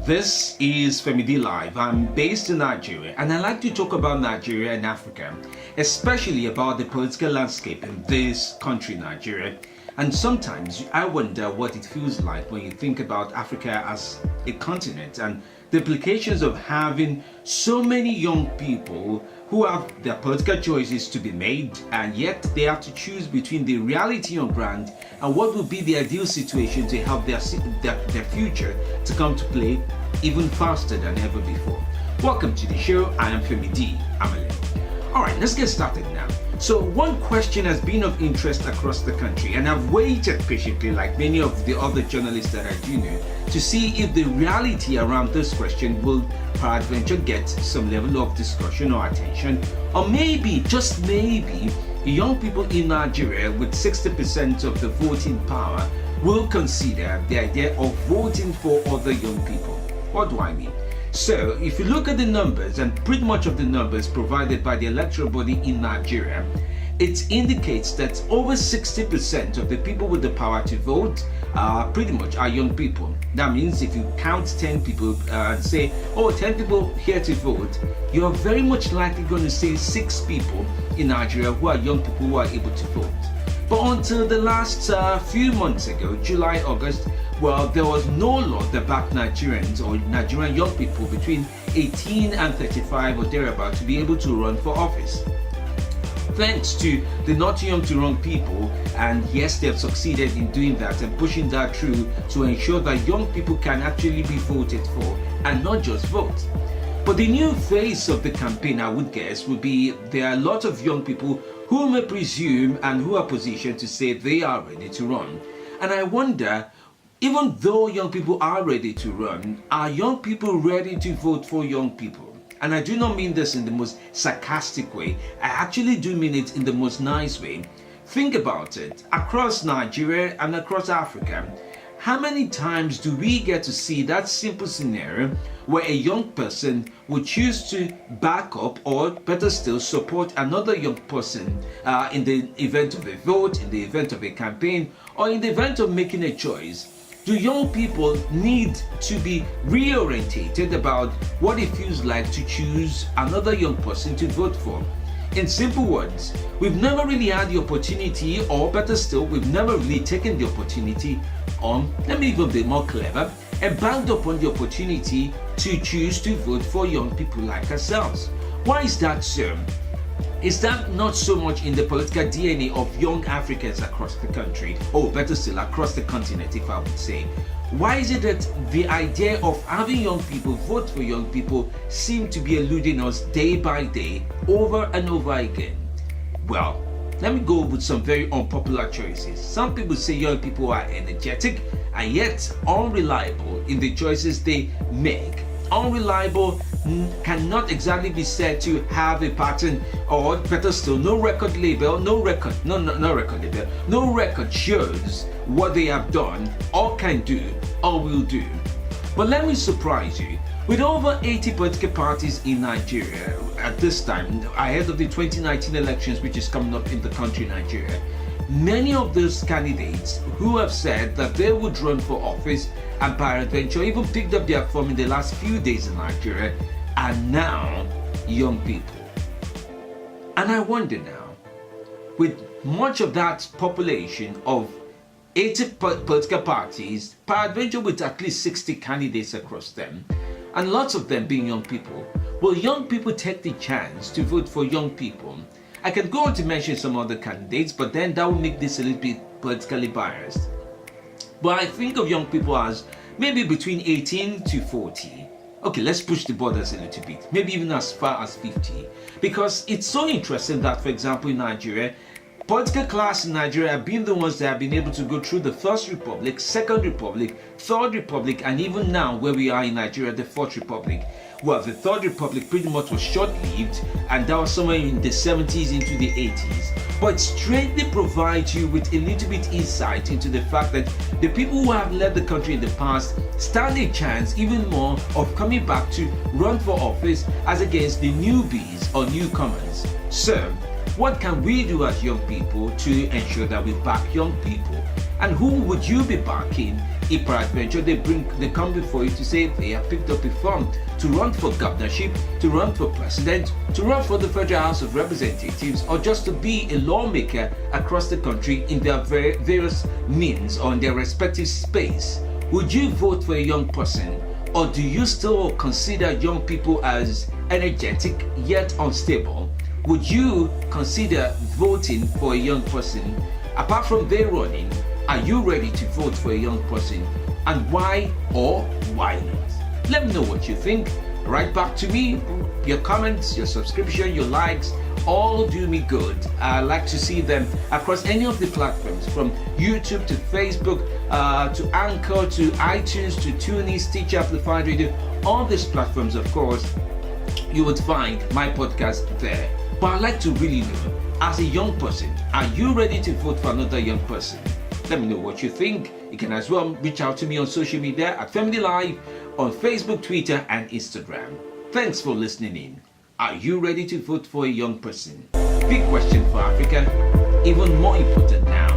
This is Femidi Live. I'm based in Nigeria and I like to talk about Nigeria and Africa, especially about the political landscape in this country, Nigeria. And sometimes I wonder what it feels like when you think about Africa as a continent and the implications of having so many young people who have their political choices to be made, and yet they have to choose between the reality on ground and what would be the ideal situation to help their future to come to play even faster than ever before. Welcome to the show. I am Femi D. Amale. Alright, let's get started now. So one question has been of interest across the country, and I've waited patiently, like many of the other journalists that I do know, to see if the reality around this question will peradventure get some level of discussion or attention, or maybe, just maybe, young people in Nigeria with 60% of the voting power will consider the idea of voting for other young people. What do I mean? So, if you look at the numbers, and pretty much of the numbers provided by the electoral body in Nigeria, it indicates that over 60% of the people with the power to vote pretty much are young people. That means if you count 10 people and say, 10 people here to vote, you're very much likely going to see 6 people in Nigeria who are young people who are able to vote. But until the last few months ago, July, August, well, there was no law that backed Nigerians or Nigerian young people between 18 and 35 or thereabout to be able to run for office. Thanks to the Not Young to Run people, and yes, they have succeeded in doing that and pushing that through to ensure that young people can actually be voted for and not just vote. But the new phase of the campaign, I would guess, would be there are a lot of young people who may presume and who are positioned to say they are ready to run. And I wonder, even though young people are ready to run, are young people ready to vote for young people? And I do not mean this in the most sarcastic way. I actually do mean it in the most nice way. Think about it. Across Nigeria and across Africa, how many times do we get to see that simple scenario where a young person would choose to back up, or better still, support another young person in the event of a vote, in the event of a campaign, or in the event of making a choice? Do young people need to be reorientated about what it feels like to choose another young person to vote for? In simple words, we've never really had the opportunity, or better still, we've never really taken the opportunity on, let me even be more clever, and banked upon the opportunity to choose to vote for young people like ourselves. Why is that so? Is that not so much in the political DNA of young Africans across the country, or better still, across the continent, if I would say? Why is it that the idea of having young people vote for young people seem to be eluding us day by day, over and over again? Well, let me go with some very unpopular choices. Some people say young people are energetic and yet unreliable in the choices they make. Unreliable cannot exactly be said to have a pattern, or better still, no record shows what they have done or can do or will do. But let me surprise you. With over 80 political parties in Nigeria at this time, ahead of the 2019 elections which is coming up in the country Nigeria, many of those candidates who have said that they would run for office and peradventure even picked up their form in the last few days in Nigeria are now young people. And I wonder now, with much of that population of 80 political parties, peradventure with at least 60 candidates across them, and lots of them being young people, will young people take the chance to vote for young people? I can go on to mention some other candidates, but then that will make this a little bit politically biased. But I think of young people as maybe between 18 to 40. Okay, let's push the borders a little bit, maybe even as far as 50. Because it's so interesting that, for example, in Nigeria, political class in Nigeria have been the ones that have been able to go through the First Republic, Second Republic, Third Republic, and even now where we are in Nigeria, the Fourth Republic. Well, the Third Republic pretty much was short-lived, and that was somewhere in the 70s into the 80s. But it straightly provides you with a little bit insight into the fact that the people who have led the country in the past stand a chance even more of coming back to run for office as against the newbies or newcomers. So, what can we do as young people to ensure that we back young people? And who would you be backing if peradventure they come before you to say they have picked up a fund to run for governorship, to run for president, to run for the Federal House of Representatives, or just to be a lawmaker across the country in their various means or in their respective space, would you vote for a young person, or do you still consider young people as energetic yet unstable? Would you consider voting for a young person? Apart from their running, are you ready to vote for a young person, and why or why not? Let me know what you think. Write back to me. Your comments, your subscription, your likes, all do me good. I like to see them across any of the platforms, from YouTube to Facebook, to Anchor, to iTunes, to TuneIn, Stitcher, Amplified Radio. All these platforms, of course, you would find my podcast there. But I'd like to really know, as a young person, are you ready to vote for another young person? Let me know what you think. You can as well reach out to me on social media at Femini Live on Facebook, Twitter, and Instagram. Thanks for listening in. Are you ready to vote for a young person? Big question for Africa, even more important now.